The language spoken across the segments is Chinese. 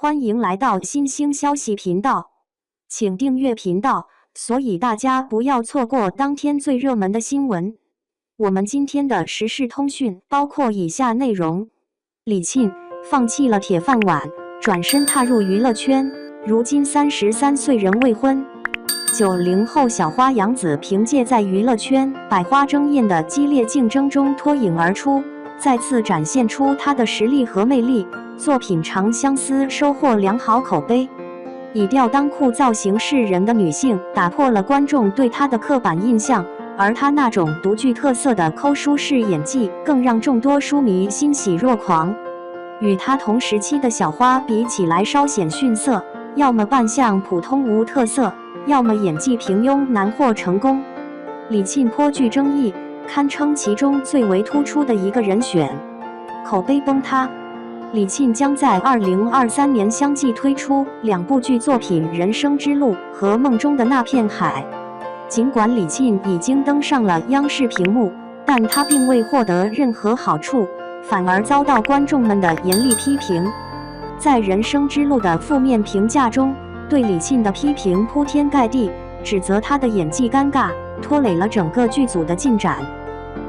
欢迎来到新兴消息频道，请订阅频道，所以大家不要错过当天最热门的新闻。我们今天的时事通讯包括以下内容：李沁放弃了铁饭碗，转身踏入娱乐圈，如今33岁仍未婚。90后小花杨紫凭借在娱乐圈百花争艳的激烈竞争中脱颖而出，再次展现出她的实力和魅力。作品《长相思》收获良好口碑，以吊裆裤造型示人的女性打破了观众对她的刻板印象，而她那种独具特色的抠书式演技更让众多书迷欣喜若狂。与她同时期的小花比起来稍显逊色，要么扮相普通无特色，要么演技平庸难获成功。李沁颇具争议，堪称其中最为突出的一个人选。口碑崩塌，李沁将在2023年相继推出2部剧作品《人生之路》和《梦中的那片海》。尽管李沁已经登上了央视屏幕，但她并未获得任何好处，反而遭到观众们的严厉批评。在《人生之路》的负面评价中，对李沁的批评铺天盖地，指责她的演技尴尬，拖累了整个剧组的进展。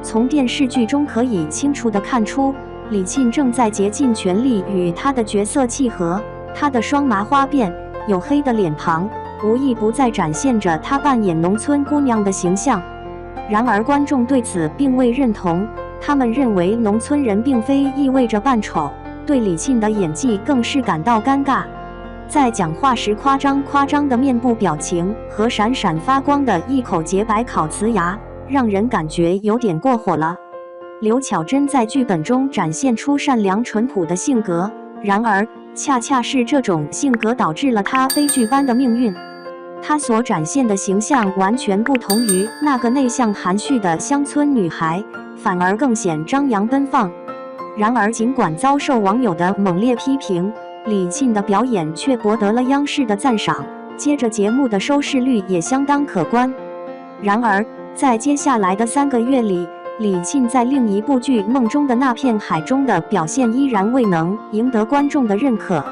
从电视剧中可以清楚地看出，李沁正在竭尽全力与她的角色契合，她的双麻花辫、黝黑的脸庞，无一不在展现着她扮演农村姑娘的形象。然而观众对此并未认同，他们认为农村人并非意味着扮丑，对李沁的演技更是感到尴尬。在讲话时夸张的面部表情和闪闪发光的一口洁白烤瓷牙，让人感觉有点过火了。刘巧珍在剧本中展现出善良淳朴的性格，然而恰恰是这种性格导致了她悲剧般的命运。她所展现的形象完全不同于那个内向含蓄的乡村女孩，反而更显张扬奔放。然而尽管遭受网友的猛烈批评，李沁的表演却博得了央视的赞赏，接着节目的收视率也相当可观。然而在接下来的3个月里，李沁在另一部剧《梦中的那片海》中的表现依然未能赢得观众的认可。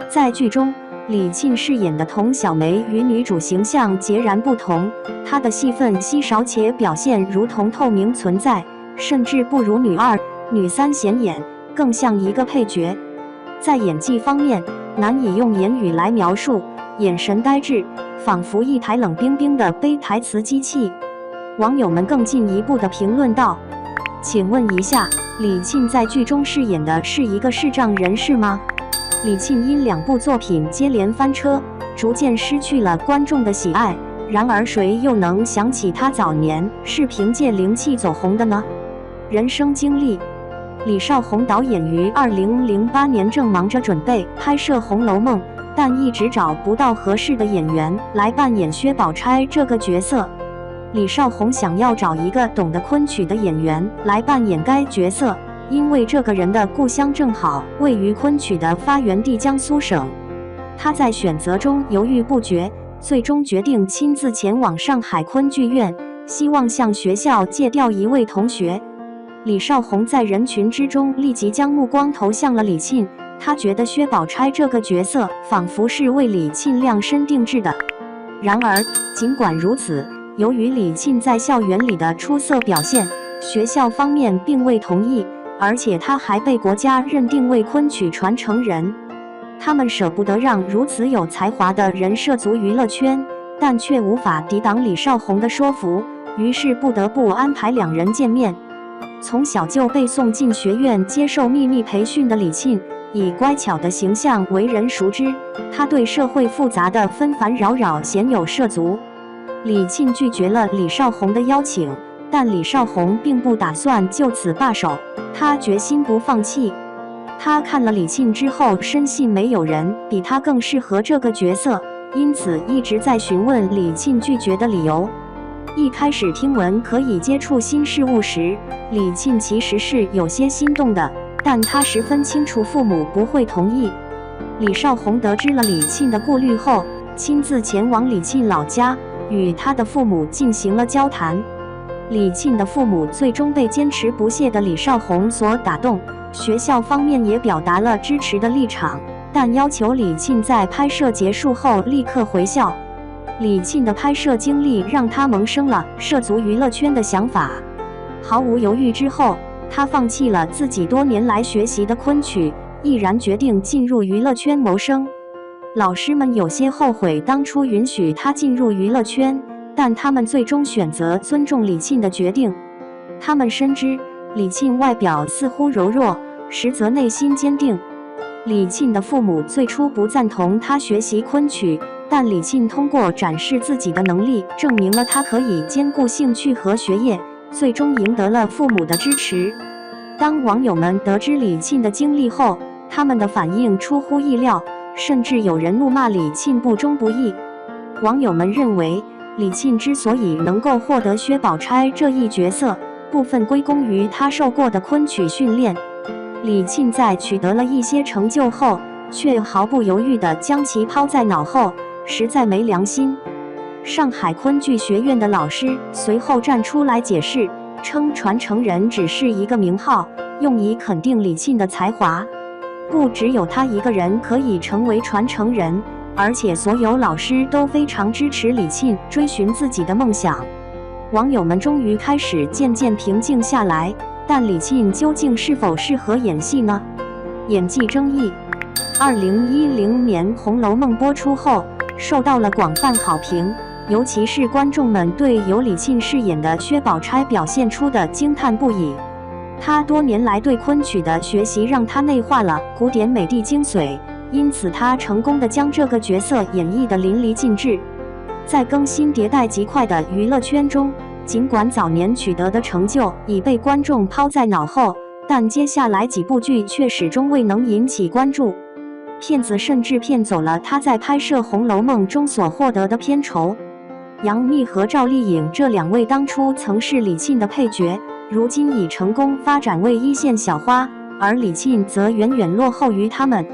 在剧中，李沁饰演的童小梅与女主形象截然不同，她的戏份稀少且表现如同透明存在，甚至不如女2、女3显眼，更像一个配角。在演技方面，难以用言语来描述，眼神呆滞，仿佛一台冷冰冰的背台词机器。网友们更进一步地评论道：请问一下，李沁在剧中饰演的是一个视障人士吗？李沁因2部作品接连翻车，逐渐失去了观众的喜爱。然而谁又能想起她早年是凭借灵气走红的呢？人生经历，李少红导演于2008年正忙着准备拍摄《红楼梦》，但一直找不到合适的演员来扮演薛宝钗这个角色。李少红想要找一个懂得昆曲的演员来扮演该角色，因为这个人的故乡正好位于昆曲的发源地江苏省。他在选择中犹豫不决，最终决定亲自前往上海昆剧院，希望向学校借调一位同学。李少红在人群之中立即将目光投向了李沁，他觉得薛宝钗这个角色仿佛是为李沁量身定制的。然而尽管如此，由于李沁在校园里的出色表现，学校方面并未同意，而且他还被国家认定为昆曲传承人。他们舍不得让如此有才华的人涉足娱乐圈，但却无法抵挡李少红的说服，于是不得不安排2人见面。从小就被送进学院接受秘密培训的李沁，以乖巧的形象为人熟知，他对社会复杂的纷繁扰扰鲜有涉足。李沁拒绝了李少红的邀请，但李少红并不打算就此罢手，他决心不放弃。他看了李沁之后，深信没有人比他更适合这个角色，因此一直在询问李沁拒绝的理由。一开始听闻可以接触新事物时，李沁其实是有些心动的，但他十分清楚父母不会同意。李少红得知了李沁的顾虑后，亲自前往李沁老家，与他的父母进行了交谈。李沁的父母最终被坚持不懈的李少红所打动，学校方面也表达了支持的立场，但要求李沁在拍摄结束后立刻回校。李沁的拍摄经历让他萌生了涉足娱乐圈的想法。毫无犹豫之后，他放弃了自己多年来学习的昆曲，毅然决定进入娱乐圈谋生。老师们有些后悔当初允许他进入娱乐圈，但他们最终选择尊重李沁的决定。他们深知李沁外表似乎柔弱，实则内心坚定。李沁的父母最初不赞同他学习昆曲，但李沁通过展示自己的能力，证明了他可以兼顾兴趣和学业，最终赢得了父母的支持。当网友们得知李沁的经历后，他们的反应出乎意料，甚至有人怒骂李沁不忠不义。网友们认为，李沁之所以能够获得薛宝钗这一角色，部分归功于他受过的昆曲训练。李沁在取得了一些成就后，却毫不犹豫地将其抛在脑后，实在没良心。上海昆剧学院的老师随后站出来解释，称传承人只是一个名号，用以肯定李沁的才华。不只有他一个人可以成为传承人，而且所有老师都非常支持李沁追寻自己的梦想。网友们终于开始渐渐平静下来，但李沁究竟是否适合演戏呢？演技争议。2010年《红楼梦》播出后，受到了广泛好评，尤其是观众们对由李沁饰演的薛宝钗表现出的惊叹不已。她多年来对昆曲的学习让她内化了古典美的精髓，因此她成功地将这个角色演绎得淋漓尽致。在更新迭代极快的娱乐圈中，尽管早年取得的成就已被观众抛在脑后，但接下来几部剧却始终未能引起关注。骗子甚至骗走了他在拍摄《红楼梦》中所获得的片酬。杨幂和赵丽颖这两位当初曾是李沁的配角，如今已成功发展为一线小花，而李沁则远远落后于他们。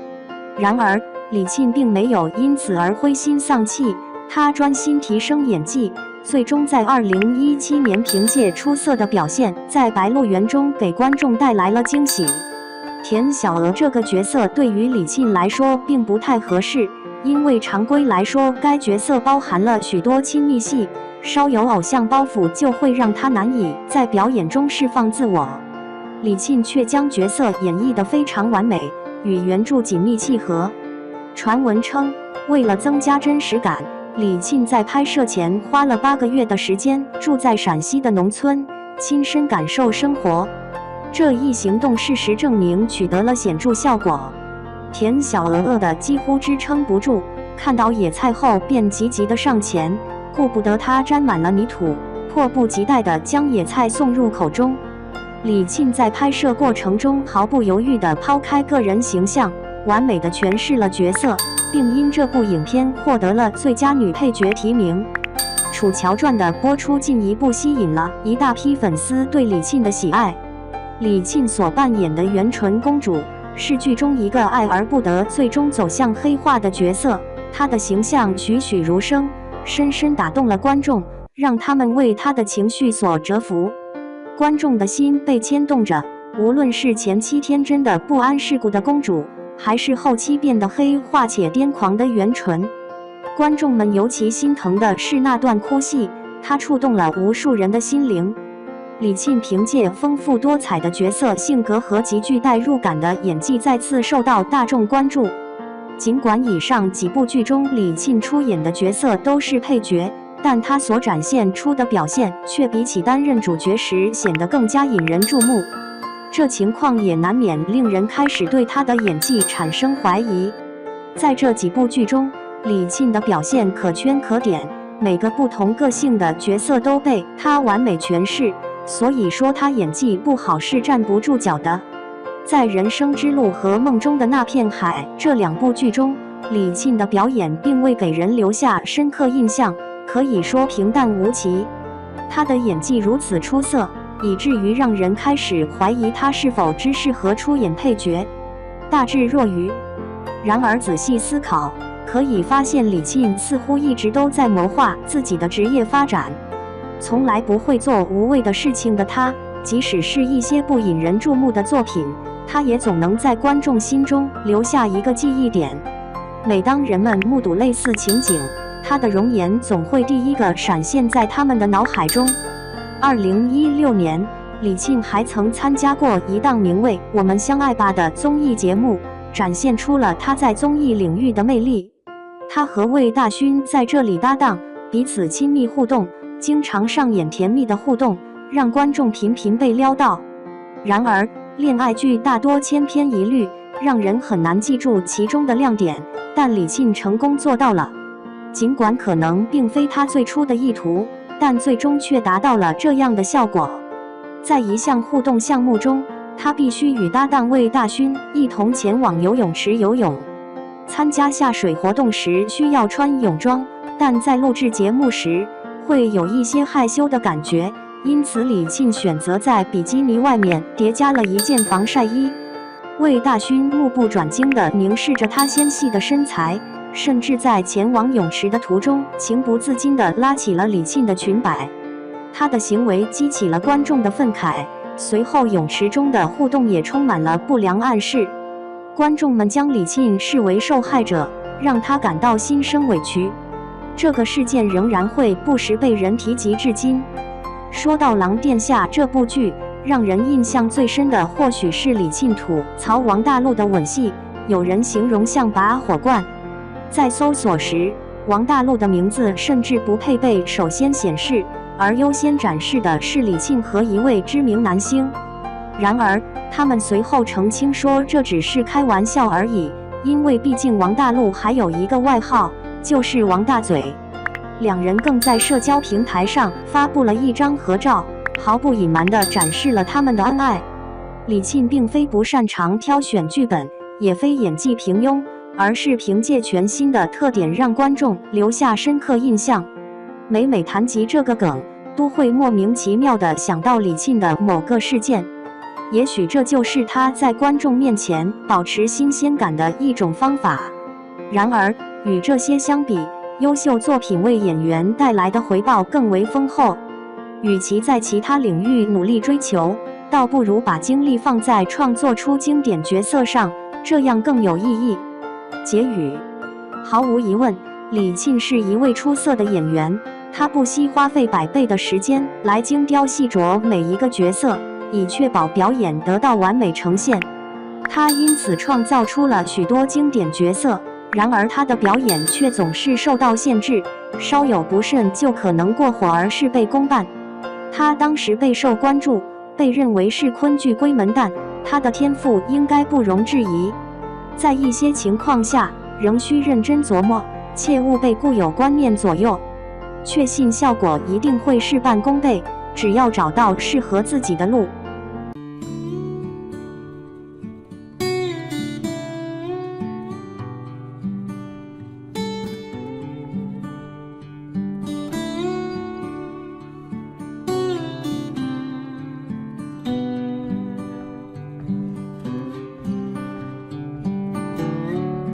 然而，李沁并没有因此而灰心丧气，她专心提升演技，最终在2017年凭借出色的表现，在《白鹿原》中给观众带来了惊喜。田小娥这个角色对于李沁来说并不太合适，因为常规来说，该角色包含了许多亲密戏，稍有偶像包袱就会让她难以在表演中释放自我。李沁却将角色演绎得非常完美，与原著紧密契合。传闻称，为了增加真实感，李沁在拍摄前花了8个月的时间住在陕西的农村，亲身感受生活。这一行动事实证明取得了显著效果。田小娥饿得几乎支撑不住，看到野菜后便急急地上前，顾不得它沾满了泥土，迫不及待地将野菜送入口中。李沁在拍摄过程中毫不犹豫地抛开个人形象，完美地诠释了角色，并因这部影片获得了最佳女配角提名。《楚乔传》的播出进一步吸引了一大批粉丝对李沁的喜爱。李沁所扮演的元淳公主是剧中一个爱而不得，最终走向黑化的角色，她的形象栩栩如生，深深打动了观众，让他们为她的情绪所折服。观众的心被牵动着，无论是前期天真的不谙世故的公主，还是后期变得黑化且癫狂的元淳。观众们尤其心疼的是那段哭戏，它触动了无数人的心灵。李沁凭借丰富多彩的角色性格和极具代入感的演技再次受到大众关注。尽管以上几部剧中李沁出演的角色都是配角，但她所展现出的表现却比起担任主角时显得更加引人注目。这情况也难免令人开始对她的演技产生怀疑。在这几部剧中，李沁的表现可圈可点，每个不同个性的角色都被她完美诠释。所以说她演技不好是站不住脚的。在《人生之路》和《梦中的那片海》这两部剧中，李沁的表演并未给人留下深刻印象，可以说平淡无奇。她的演技如此出色，以至于让人开始怀疑她是否只适合出演配角，大智若愚。然而仔细思考，可以发现李沁似乎一直都在谋划自己的职业发展。从来不会做无谓的事情的他，即使是一些不引人注目的作品，她也总能在观众心中留下一个记忆点。每当人们目睹类似情景，她的容颜总会第一个闪现在他们的脑海中。2016年，李沁还曾参加过一档名为《我们相爱吧》的综艺节目，展现出了她在综艺领域的魅力。她和魏大勋在这里搭档，彼此亲密互动，经常上演甜蜜的互动，让观众频频被撩到。然而，恋爱剧大多千篇一律，让人很难记住其中的亮点，但李沁成功做到了。尽管可能并非她最初的意图，但最终却达到了这样的效果。在一项互动项目中，她必须与搭档魏大勋一同前往游泳池游泳。参加下水活动时需要穿泳装，但在录制节目时会有一些害羞的感觉，因此李沁选择在比基尼外面叠加了一件防晒衣。魏大勋目不转睛地凝视着她纤细的身材，甚至在前往泳池的途中情不自禁地拉起了李沁的裙摆。她的行为激起了观众的愤慨，随后泳池中的互动也充满了不良暗示。观众们将李沁视为受害者，让她感到心生委屈。这个事件仍然会不时被人提及至今。说到《狼殿下》这部剧，让人印象最深的或许是李沁吐槽王大陆的吻戏，有人形容像拔火罐。在搜索时，王大陆的名字甚至不配被首先显示，而优先展示的是李沁和一位知名男星。然而，他们随后澄清说这只是开玩笑而已，因为毕竟王大陆还有一个外号，就是王大嘴。两人更在社交平台上发布了一张合照，毫不隐瞒地展示了他们的恩爱。李沁并非不擅长挑选剧本，也非演技平庸，而是凭借全新的特点让观众留下深刻印象。每谈及这个梗，都会莫名其妙地想到李沁的某个事件。也许这就是他在观众面前保持新鲜感的一种方法。然而，与这些相比，优秀作品为演员带来的回报更为丰厚。与其在其他领域努力追求，倒不如把精力放在创作出经典角色上，这样更有意义。结语：毫无疑问，李沁是一位出色的演员，她不惜花费100倍的时间来精雕细琢每一个角色，以确保表演得到完美呈现。她因此创造出了许多经典角色，然而她的表演却总是受到限制，稍有不慎就可能过火而事倍功半。她当时备受关注，被认为是昆剧归门旦，她的天赋应该不容置疑。在一些情况下，仍需认真琢磨，切勿被固有观念左右。确信效果一定会事半功倍，只要找到适合自己的路。